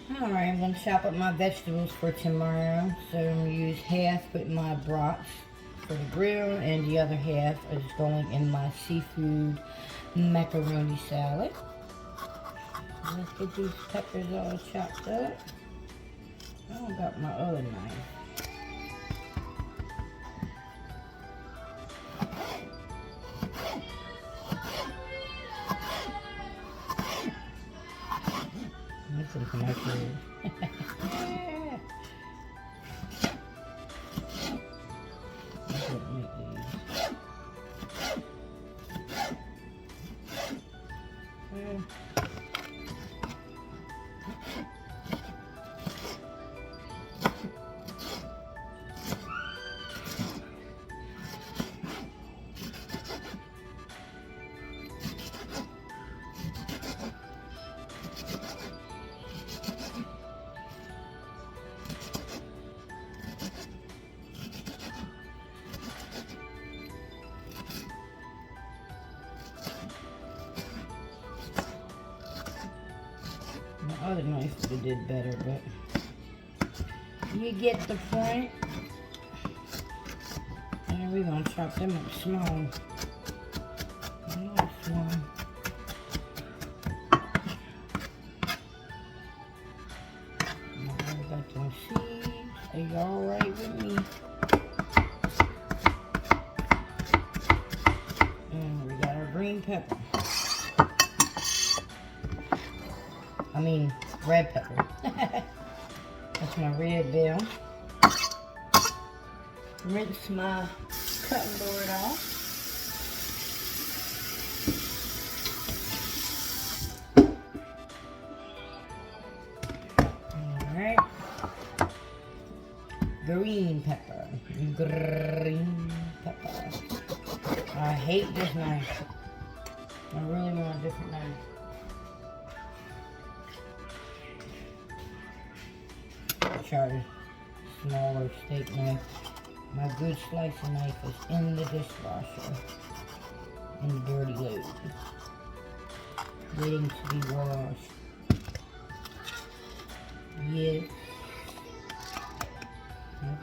Alright, I'm going to chop up my vegetables for tomorrow. So I'm going to use half with my brats for the grill, and the other half is going in my seafood macaroni salad. Let's get these peppers all chopped up. I don't got my other knife. This is my food. My other knife would have did better, but you get the point. And we're going to chop them up small. Nice one. I got them seeds. Are you alright with me? And we got our green pepper. I mean, red pepper. That's my red bell. Rinse my cutting board off. Alright. Green pepper. Green pepper. I hate this knife. I really want a different knife. Try a smaller steak knife. My good slicing knife is in the dishwasher in the dirty load, waiting to be washed. Yes.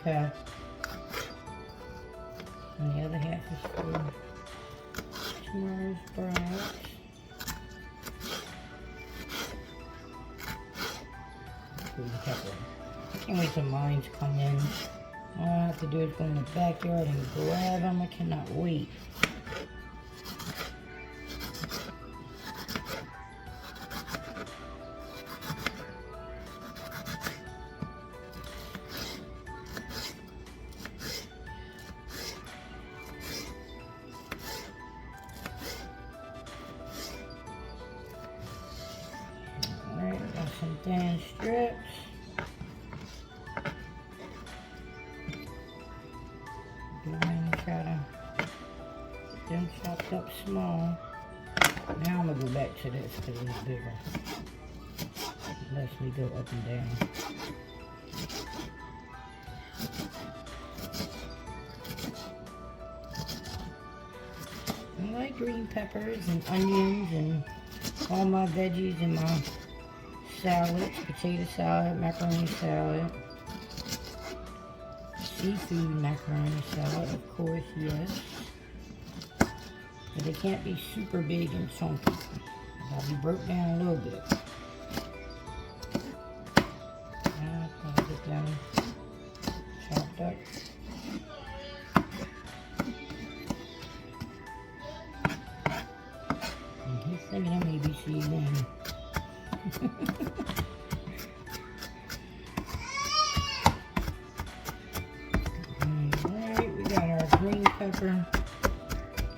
Okay. And the other half is for tomorrow's brats. Green pepper. I can't wait till mines come in. All I have to do is go in the backyard and grab them. I cannot wait. All right, got some thin strips. Try to get them chopped up small. Now I'm going to go back to this because it's bigger. It lets me go up and down. I like green peppers and onions and all my veggies in my salads. Potato salad, macaroni salad. Seafood macaroni salad, of course, yes. But they can't be super big and chunky. They'll be broke down a little bit. Now I'll get them chopped up. And he's thinking of ABC then. Alright, we got our green pepper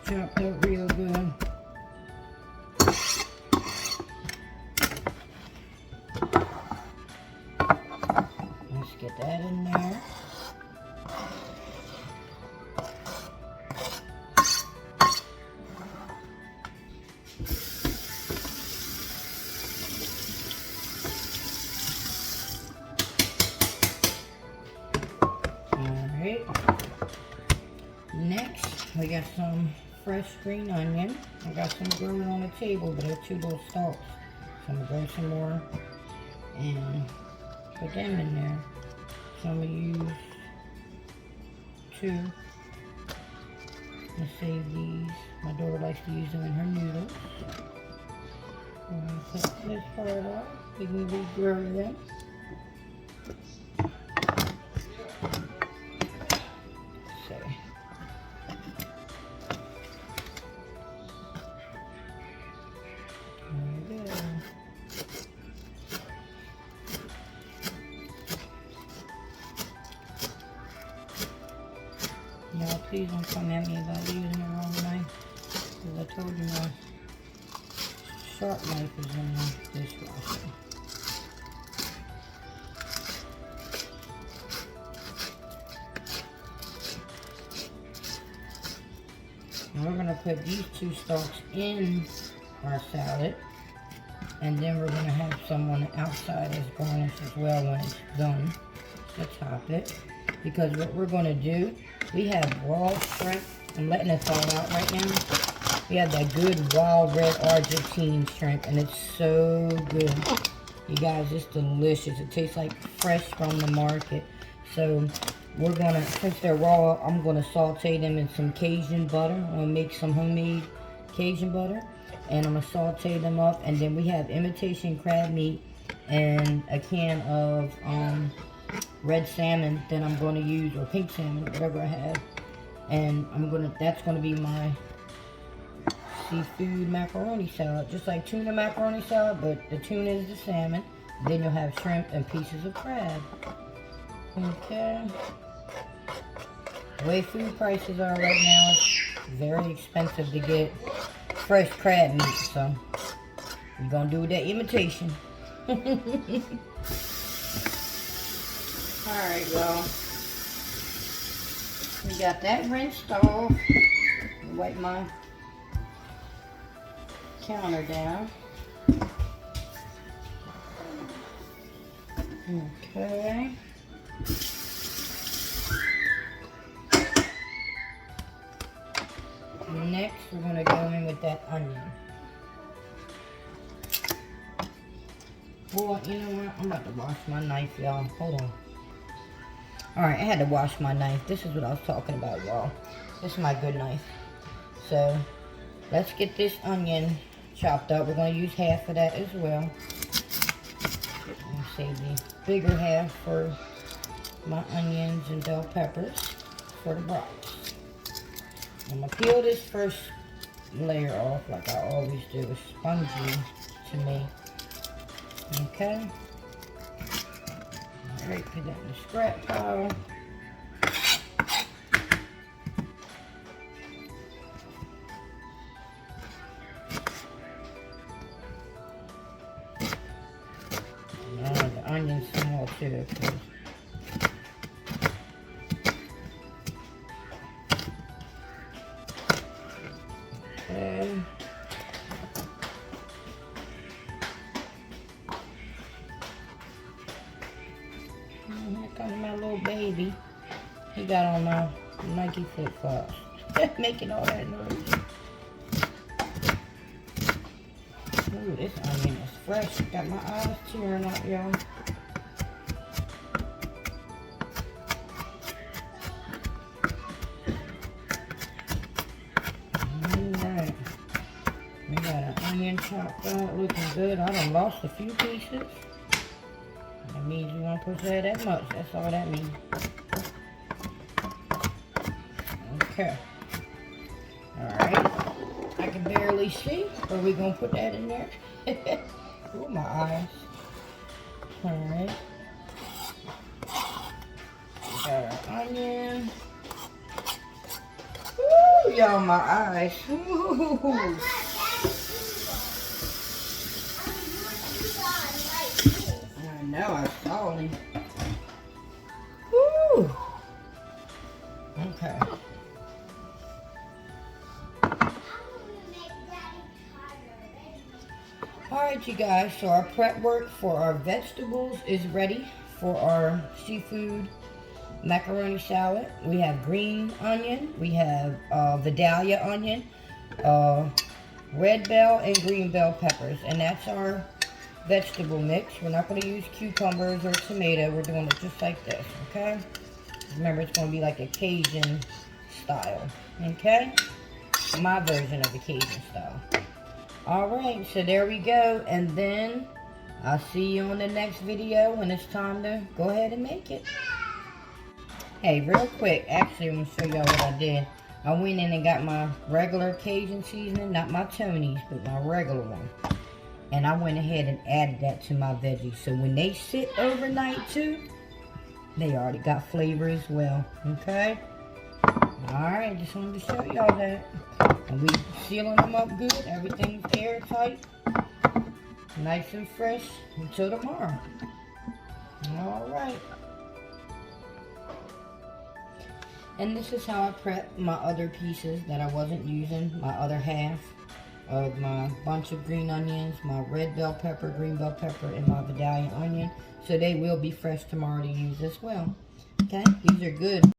chopped up real good. Let's get that in there. Next, we got some fresh green onion. I got some growing on the table, but they're too little stalks. So I'm going to grow some more and put them in there. So I'm going to use 2. Let's save these. My daughter likes to use them in her noodles. I'm going to cut this part off. We can regrow them. So. There we go. Y'all, please don't come at me about using the wrong knife. Because I told you my sharp knife is in the dishwasher. And we're going to put these 2 stalks in our salad. And then we're going to have some on the outside as garnish as well when it's done to top it. Because what we're going to do, we have raw shrimp. I'm letting it thaw out right now. We have that good wild red Argentine shrimp, and it's so good. You guys, it's delicious. It tastes like fresh from the market. So we're going to, since they're raw, I'm going to saute them in some Cajun butter. I'm going to make some homemade Cajun butter. And I'm going to saute them up. And then we have imitation crab meat and a can of red salmon that I'm going to use, or pink salmon, whatever I have. And that's going to be my seafood macaroni salad. Just like tuna macaroni salad, but the tuna is the salmon. Then you'll have shrimp and pieces of crab. Okay. The way food prices are right now, it's very expensive to get fresh crab meat. So we're going to do that imitation. Alright, y'all. We got that rinsed off. Wipe my counter down. Okay. Next, we're going to go in with that onion. Well, you know what? I'm about to wash my knife, y'all. Hold on. Alright, I had to wash my knife. This is what I was talking about, y'all. This is my good knife. So, let's get this onion chopped up. We're going to use half of that as well. I'll save the bigger half for my onions and bell peppers for the brats. I'm going to peel this first layer off like I always do. It's spongy to me. Okay. Alright, put that in the scrap pile. The onion's small too. Okay. Here comes my little baby. He got on my Nike flip-flops. Making all that noise. Ooh, this onion is fresh. Got my eyes tearing up, y'all. Alright. We got an onion chopped up, looking good. I done lost a few pieces. That means you won't push that much. That's all that means. Okay. Alright. I can barely see. Are we going to put that in there? Oh, my eyes. Alright. Got our onion. Ooh, y'all, my eyes. Ooh. I know, I saw him. Woo! Okay. Alright, you guys, so our prep work for our vegetables is ready for our seafood macaroni salad. We have green onion, we have Vidalia onion, red bell and green bell peppers, and that's our vegetable mix. We're not going to use cucumbers or tomato. We're doing it just like this, okay? Remember, it's going to be like a Cajun style, okay? My version of the Cajun style. Alright, so there we go. And then I'll see you on the next video when it's time to go ahead and make it. Hey, real quick, actually, I'm going to show y'all what I did. I went in and got my regular Cajun seasoning, not my Tony's, but my regular one. And I went ahead and added that to my veggies. So when they sit overnight too, they already got flavor as well, okay? Alright, just wanted to show y'all that. And we sealing them up good. Everything's airtight. Nice and fresh until tomorrow. Alright. And this is how I prep my other pieces that I wasn't using. My other half of my bunch of green onions, my red bell pepper, green bell pepper, and my Vidalia onion. So they will be fresh tomorrow to use as well. Okay, these are good.